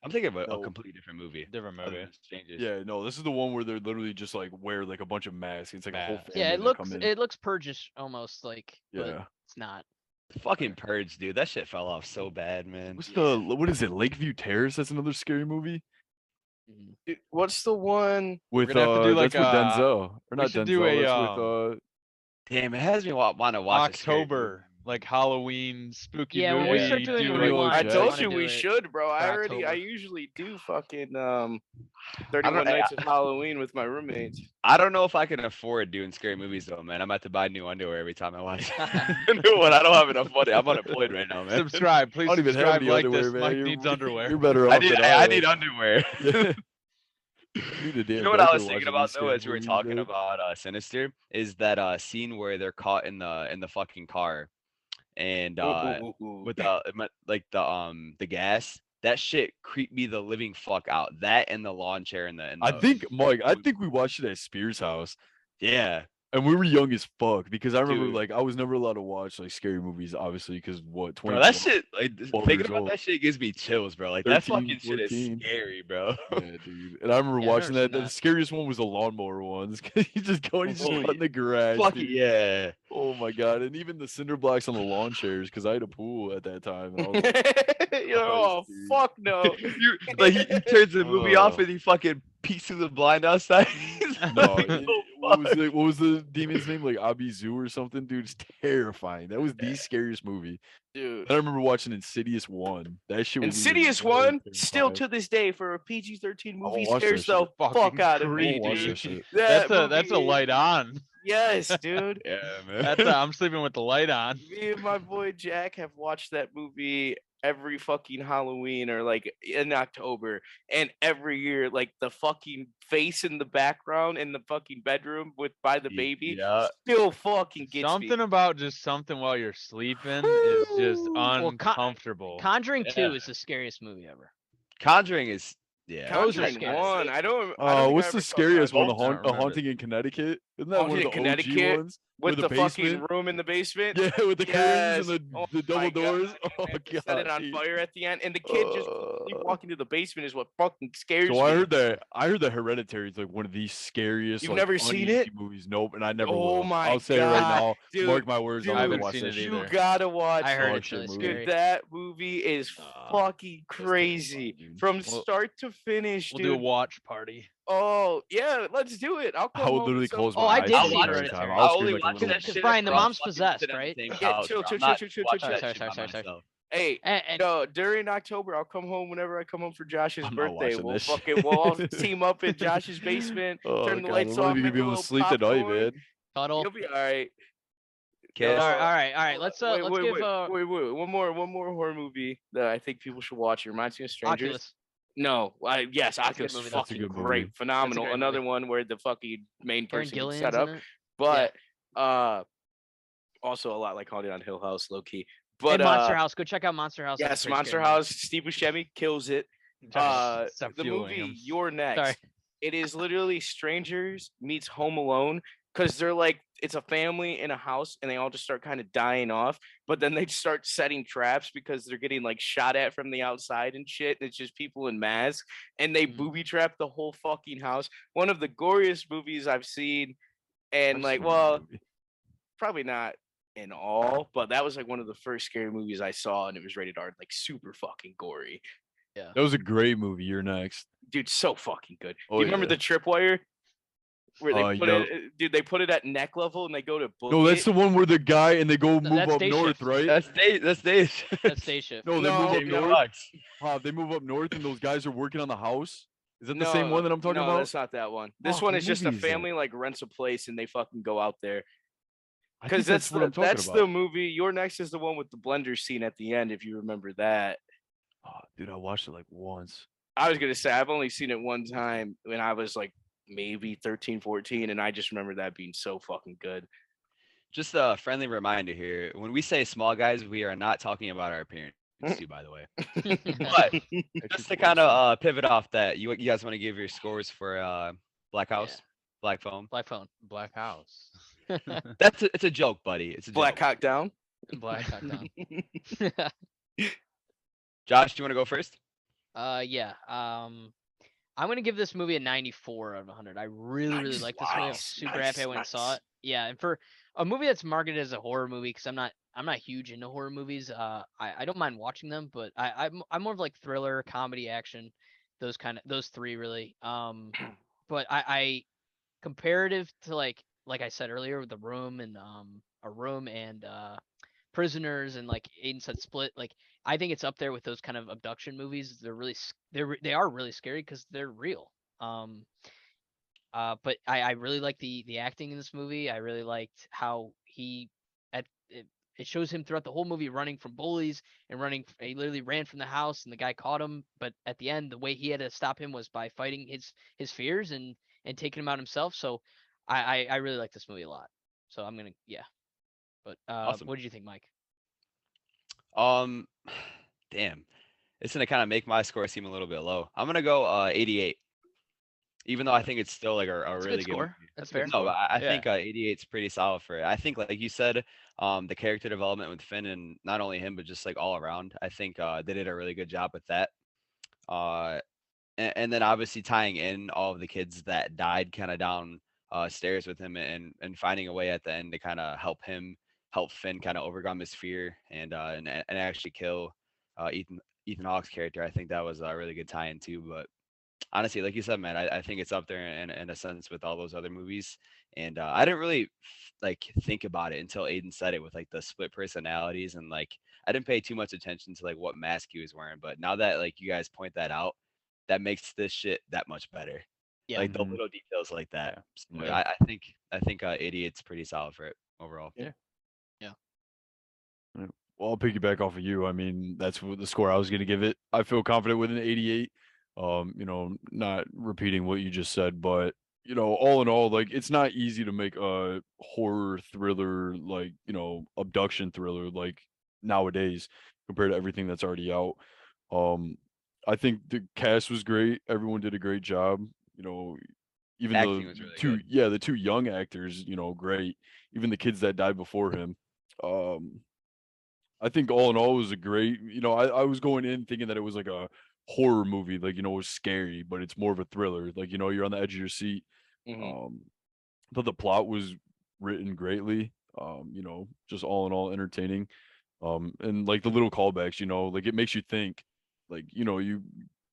I'm thinking of a No. completely different movie. Different other movie. than Strangers. Yeah, no, this is the one where they're literally just like wear like a bunch of masks. It's like a whole Masks. family Yeah, that come in. it looks purgish almost like, but Yeah. it's not. Fucking Purge, dude. That shit fell off so bad, man. What's what is it? Lakeview Terrace? That's another scary movie Mhm. Dude, what's the one? with gonna have to do, that's like, with Denzel or we not should Denzel. do a, That's with Damn, it has me want to watch a scary October, like Halloween, spooky Yeah, movie. when we start doing do the like, rewind, I Jack. told wanna you do we it should, bro. I for October. usually do fucking I 31 don't- nights of Halloween with my roommates. I don't know if I can afford doing scary movies though, man. I'm about to buy new underwear every time I watch new one. I don't have enough money. I'm unemployed right now, man. subscribe, please I don't even have subscribe. any Like underwear, this, man. Mike You're- needs underwear. You're better off. I need than I am. need underwear. Need a damn You know what I was diaper thinking watching about these though, scary as we were movies, talking man. about Sinister, is that scene where they're caught in the fucking car, and with the gas. That shit creeped me the living fuck out. That and the lawn chair and the. I think, Mike, I think we watched it at Spears' house. Yeah. And we were young as fuck because I remember Dude. like I was never allowed to watch like scary movies, obviously, because what 20 Bro, that shit, like, 12 thinking years about old. that shit gives me chills, bro. Like, that 13, fucking shit is 14. scary, bro. Yeah, dude. And I remember Yeah, I've watching never that. seen The that. scariest one was the lawnmower ones. He's just going, he's just Oh, cutting the grass. Fuck dude. yeah. Oh my god! And even the cinder blocks on the lawn chairs, because I had a pool at that time. And I was like, Oh, dude. fuck no. Like, he turns the movie off Oh. and he fucking peeks through the blind outside. No, Like, it- oh, fuck. what was the demon's name? Like Abizu or something, dude. It's terrifying. That was the scariest movie. Dude. And I remember watching Insidious 1. That shit was even Insidious more 1, still terrifying. to this day, for a PG-13 won't movie, watch scares that the shit. fuck Fucking out of I me, won't watch dude. that shit. That's a movie- light on. Yes, dude. Yeah, man. I'm sleeping with the light on. Me and my boy Jack have watched that movie every fucking Halloween or like in October, and every year like the fucking face in the background in the fucking bedroom with by the baby Yeah. still fucking gets Something me. about just something while you're sleeping is just Well, uncomfortable. Conjuring Yeah. 2 is the scariest movie ever. Conjuring is Those are Conjuring scary. 1. I don't think What's I the ever saw scariest one? Conjuring. I don't A remember. haunting in Connecticut? Isn't that Haunted one of in the OG Connecticut ones? with the fucking basement? room in the basement. Yeah, with the Yes. curtains and Oh the double my God, doors. and Oh they have to set it god, on dude. fire at the end, and the kid just walking to the basement is what fucking scares So me. I heard that Hereditary is like one of the scariest You've like never seen uneasy it? movies. Nope, and I never Oh will. my I'll say it right God, now. dude, Mark my words, I'll dude, I never haven't watch seen that it shit. You either. gotta watch I heard it. Dog it's shit really movie. scary. Dude, that movie is fucking crazy from Well, start to finish, We'll do a dude. watch party. Oh yeah, let's do it. I'll come I would home literally at some close my Oh, I point. eyes did I'll the see watch entire it. time. Hereditary. I'll I scream only like a watch little that bitch. shit Brian, the if we're all mom's fucking possessed, sitting on right? the same Yeah, couch, chill, bro. chill, I'm chill, not chill, chill, watching chill, that shit by Sorry. myself. Hey, And no, during October, I'll come home whenever I come home for Josh's I'm not birthday. watching We'll this fucking shit. we'll all team up in Josh's basement, Oh turn the god, lights I'm not off, even gonna make be a able to little sleep tonight, popcorn. man. cuddle. You'll be all right. Kiss. All No, right. hold Let's on. let's give wait. One more horror movie that I think people should watch. It reminds me of Strangers. Oculus. No, yes, That's a good Oculus is movie, though. That's a fucking good great, movie. phenomenal. great Another movie. one where the fucking main Karen person gets Gillian's set in up, it. but also a lot like Haunted on Hill House, low key. But And Monster House. Go check out Monster House. That's a yes, pretty Monster scary movie. House. Steve Buscemi kills it. Josh, stop The fueling movie him. You're Next. Sorry. It is literally Strangers meets Home Alone because they're like it's a family in a house and they all just start kind of dying off, but then they start setting traps because they're getting like shot at from the outside and shit. And it's just people in masks and they Mhm. booby trap the whole fucking house. One of the goriest movies I've seen, and I've like, seen that well, movie. probably not in all, but that was like one of the first scary movies I saw, and it was rated R, like super fucking gory. Yeah. That was a great movie. You're next. Dude, so fucking good. Oh, Do you remember yeah. the tripwire? Where they put yeah. it, dude, they put it at neck level and they go to book No, that's it. the one where the guy and they go move that's up Day north, Shift. right? That's day. That's Day Shift. No, they No, move up no. north. They move up north and those guys are working on the house. Is that the same one that I'm talking no, about? that's not that one. This Fuck, one what is just a movie is that? family like rents a place and they fucking go out there. I think Because that's what I'm talking that's about. the movie. Your Next is the one with the blender scene at the end, if you remember that. Oh, dude, I watched it like once. I was gonna say I've only seen it one time when I was like maybe 13, 14, and I just remember that being so fucking good. Just a friendly reminder here. When we say small guys, we are not talking about our appearance too, by the way. But just to kind of pivot off that, you guys want to give your scores for Black House, Black Phone? Black Phone. Black House. It's a joke, buddy. It's a Black joke. Hawk Down. Black Hawk Down. Josh, do you want to go first? Yeah. I'm gonna give this movie a 94 out of 100. I really like this movie. I'm super happy I went and saw it. Yeah, and for a movie that's marketed as a horror movie, because I'm not huge into horror movies. I don't mind watching them, but I'm more of like thriller, comedy, action, those three really. But I comparative to like I said earlier with The Room and A Room and Prisoners and like Aiden said Split, like I think it's up there with those kind of abduction movies. They are really scary because they're real. But I really like the acting in this movie. I really liked how it shows him throughout the whole movie running from bullies and running. He literally ran from the house and the guy caught him. But at the end, the way he had to stop him was by fighting his fears and taking him out himself. So I really like this movie a lot. So I'm gonna But Awesome. What did you think, Mike? Damn, it's gonna kind of make my score seem a little bit low. I'm gonna go 88, even though I think it's still like a That's a really good good score. movie. That's fair. No, but I Yeah. think 88 is pretty solid for it. I think, like you said, the character development with Finn and not only him, but just like all around, I think they did a really good job with that. And then obviously tying in all of the kids that died kind of down stairs with him and finding a way at the end to kind of help Finn kind of overcome his fear and actually kill Ethan Hawke's character. I think that was a really good tie-in too. But honestly, like you said, man, I think it's up there in a sense with all those other movies. And I didn't really like think about it until Aiden said it with like the split personalities and like I didn't pay too much attention to like what mask he was wearing. But now that like you guys point that out, that makes this shit that much better. Yeah. Like the Mhm. little details like that. So Yeah. I think 88's pretty solid for it overall. Yeah. Well, I'll piggyback off of you. I mean, that's the score I was going to give it. I feel confident with an 88. Not repeating what you just said, but all in all, like it's not easy to make a horror thriller, like abduction thriller, like nowadays compared to everything that's already out. Um, I think the cast was great. Everyone did a great job. You know, even Acting was really good. the two young actors, great. Even the kids that died before him. Um, I think all in all it was a great. I was going in thinking that it was like a horror movie, like it was scary, but it's more of a thriller. Like you're on the edge of your seat. Mhm. I thought the plot was written greatly. Just all in all entertaining. And like the little callbacks, like it makes you think. Like you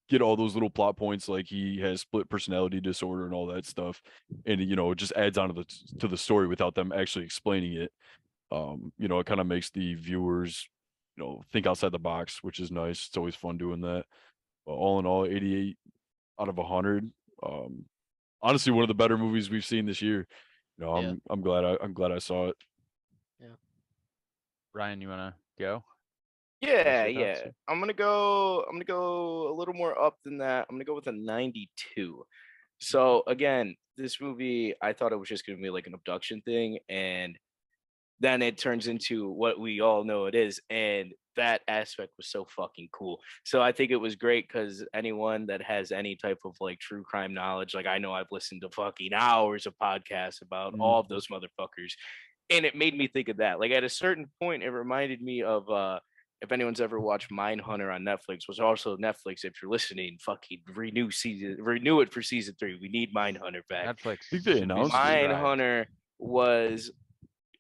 get all those little plot points, like he has split personality disorder and all that stuff, and it just adds on to the story without them actually explaining it. It kind of makes the viewers, think outside the box, which is nice. It's always fun doing that. But all in all, 88 out of 100. Um, Honestly, one of the better movies we've seen this year. Yeah. I'm glad I saw it. Ryan, you wanna go? Yeah, your thoughts? yeah. I'm gonna go a little more up than that. I'm gonna go with a 92. So again, this movie, I thought it was just gonna be like an abduction thing, and then it turns into what we all know it is, and that aspect was so fucking cool. So I think it was great because anyone that has any type of like true crime knowledge, like I know I've listened to fucking hours of podcasts about all of those motherfuckers, and it made me think of that. Like at a certain point, it reminded me of if anyone's ever watched Mindhunter on Netflix, was also Netflix. If you're listening, fucking renew it for season 3. We need Mindhunter back. Netflix. think they should be announced it. subscribed. Mindhunter was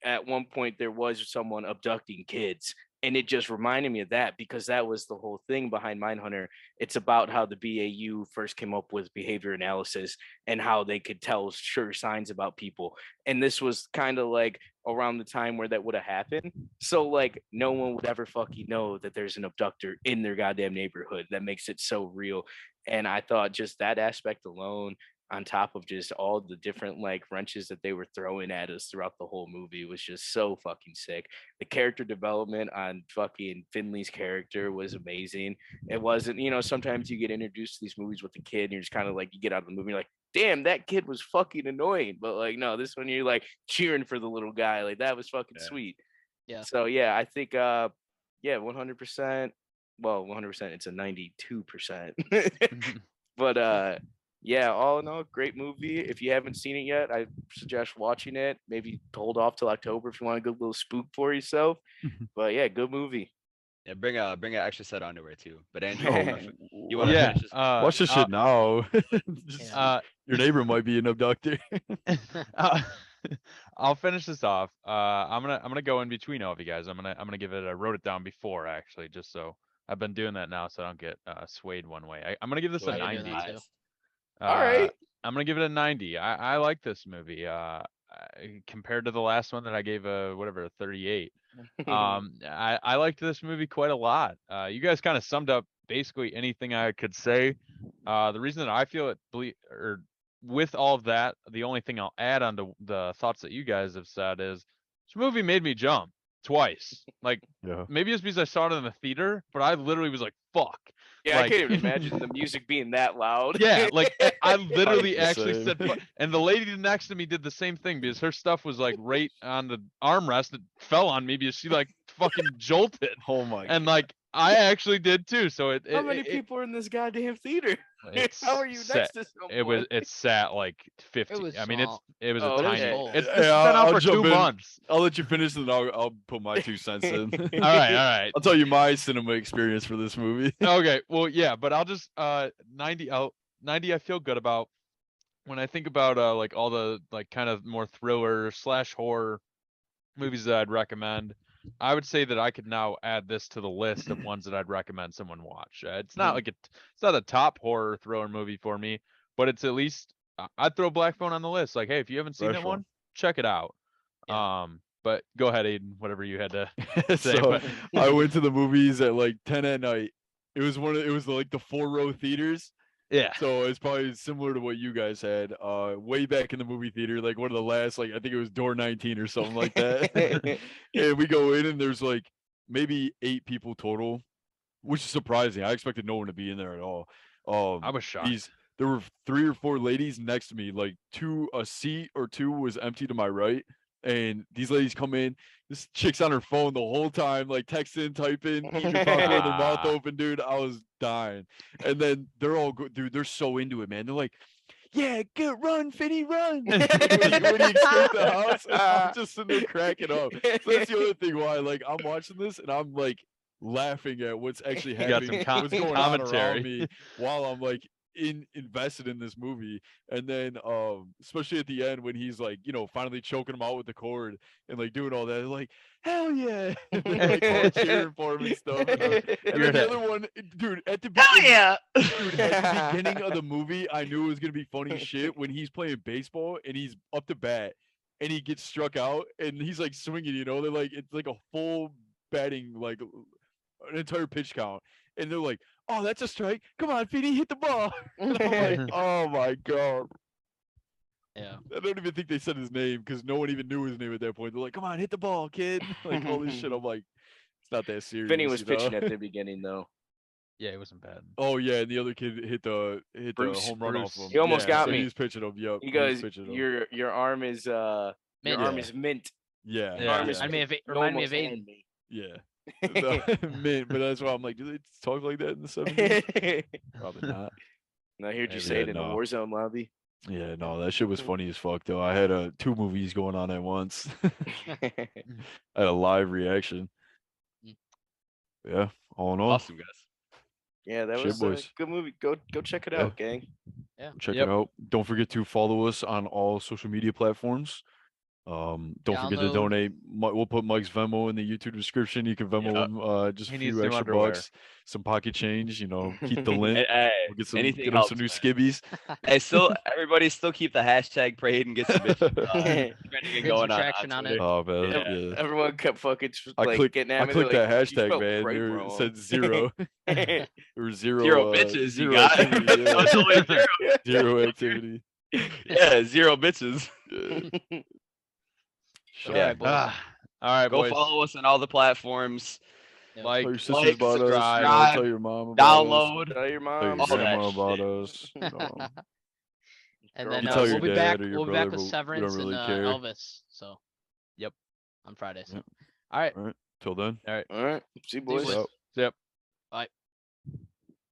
at one point there was someone abducting kids, and it just reminded me of that because that was the whole thing behind Mindhunter. It's about how the BAU first came up with behavior analysis and how they could tell sure signs about people, and this was kind of like around the time where that would have happened. So like no one would ever fucking know that there's an abductor in their goddamn neighborhood. That makes it so real. And I thought just that aspect alone, on top of just all the different like wrenches that they were throwing at us throughout the whole movie, was just so fucking sick. The character development on fucking Finley's character was amazing. It wasn't, sometimes you get introduced to these movies with a kid and you're just kind of like, you get out of the movie, you're like, damn, that kid was fucking annoying. But like, no, this one you're like cheering for the little guy. Like that was fucking sweet. Yeah. So yeah, I think 100%. Well, 100%, it's a 92%. But yeah, all in all, great movie. If you haven't seen it yet, I suggest watching it. Maybe hold off till October if you want a good little spook for yourself. But yeah, good movie. Yeah, bring an extra set of underwear too. But Andrew, Oh, you want to Yeah. finish this? Watch this shit now. Just- Yeah. your neighbor might be an abductor. Uh, I'll finish this off. I'm gonna go in between all of you guys. I'm gonna give it. I wrote it down before actually, just so I've been doing that now, so I don't get swayed one way. I'm gonna give this Yeah, a you're doing 90. that too. all right. I'm gonna give it a 90. I like this movie. Compared to the last one that I gave a whatever a 38. I liked this movie quite a lot. You guys kind of summed up basically anything I could say. The reason that I feel it or with all of that, the only thing I'll add on to the thoughts that you guys have said is this movie made me jump twice. Like Yeah. maybe it's because I saw it in the theater, but I literally was like, "Fuck." Yeah, I Like- can't even imagine the music being that loud. Yeah, like I literally actually Same. said, and the lady next to me did the same thing because her stuff was like right on the armrest. It fell on me because she like fucking jolted, Oh my. and like I actually did too. So How many people are in this goddamn theater? it's How are you set- next to someone? It sat like 50. was I mean, small. it was Oh, a okay. tiny. Full. It's Yeah, been out I'll for jump 2 in. months. I'll let you finish, and I'll put my 2 cents in. All right. I'll tell you my cinema experience for this movie. Okay, well, yeah, but I'll just 90. 90. I feel good about when I think about like all the like kind of more thriller slash horror movies that I'd recommend. I would say that I could now add this to the list of ones that I'd recommend someone watch. It's not like it's not a top horror thriller movie for me, but it's at least I'd throw Black Phone on the list. Like, hey, if you haven't seen that Special. one, check it out. Yeah. But go ahead, Aiden. Whatever you had to say. So but- I went to the movies at like 10 at night. It was like the 4-row theaters. yeah. So it's probably similar to what you guys had. Way back in the movie theater, like one of the last, like I think it was door 19 or something like that. And we go in and there's like maybe 8 people total, which is surprising. I expected no one to be in there at all. I was shocked. There were 3 or 4 ladies next to me, like a seat or 2 was empty to my right. And these ladies come in. This chick's on her phone the whole time, like texting, typing, eating her popcorn with her mouth open, dude. I was dying. And then they're all dude, they're so into it, man. They're like, yeah, get run, Finny, run. when he escaped the house, and I'm just sitting there cracking up. So that's the other thing why, like, I'm watching this and I'm like laughing at what's actually You got happening, some what's going on commentary. around me while I'm like invested in this movie. And then especially at the end when he's like, finally choking him out with the cord and like doing all that, like, hell yeah. And they're like all cheering for him and stuff. And then the other one, dude, at the beginning, at the beginning of the movie, I knew it was gonna be funny as shit when he's playing baseball and he's up to bat and he gets struck out and he's like swinging, they're like, it's like a full batting, like an entire pitch count. And they're like, oh, that's a strike. Come on, Feedy, hit the ball. And I'm like, oh my God. Yeah. I don't even think they said his name because no one even knew his name at that point. They're like, come on, hit the ball, kid. Like all this shit. I'm like, it's not that serious. Vinny was pitching at the beginning though. Yeah, it wasn't bad. Oh yeah, and the other kid hit the Bruce. home run off him. He almost got so me. He was pitching him. Yep. He goes, pitching him. your arm is Mint. your arm is mint. Yeah. Yeah. Arm is I mean, mint. if it You remind me almost of had Aiden. me. Yeah. Mint, but that's why I'm like, do they talk like that in the 70s? Probably not. And I heard you Yeah, say it in the no. Warzone lobby. Yeah, no, that shit was funny as fuck though. I had 2 movies going on at once. I had a live reaction. Yeah, all in all, Awesome, guys. Yeah, that Shit, was a boys. good movie. Go check it Yeah. out, gang. check Yep. it out. Don't forget to follow us on all social media platforms. Don't forget to Download. donate. We'll put Mike's Venmo in the YouTube description. You can Venmo him just He a needs few new extra underwear. bucks, some pocket change. Keep the lint. Hey, We'll get some anything get him some helps, new man. skibbies. Hey, everybody still keep the hashtag prayed and get some bitches trending and Get some going on traction on Twitter. it. Oh man, Yeah. yeah. Everyone kept fucking I like clicked. getting I at me. clicked They're that like, "You hashtag, spelled man. pray There wrong." said 0. There was zero. Zero bitches, you zero got it. activity. So it's only zero. Zero activity. Yeah, 0 bitches. Yeah. All Yeah. right, boys. All right, Go boys. follow us on all the platforms. Yeah. Like, Tell your sisters like, about us. subscribe, Tell your mom about us. Download. Tell your Tell your mom. all that grandma about shit. us. And Girl then You boss. tell we'll your be dad back. or your We'll be back brother, with but we don't Severance really and care. Elvis. So. Yep. On Fridays. Yep. all right. All right. Till then. All right. All right. See you, boys. boys. Out. Yep. Bye.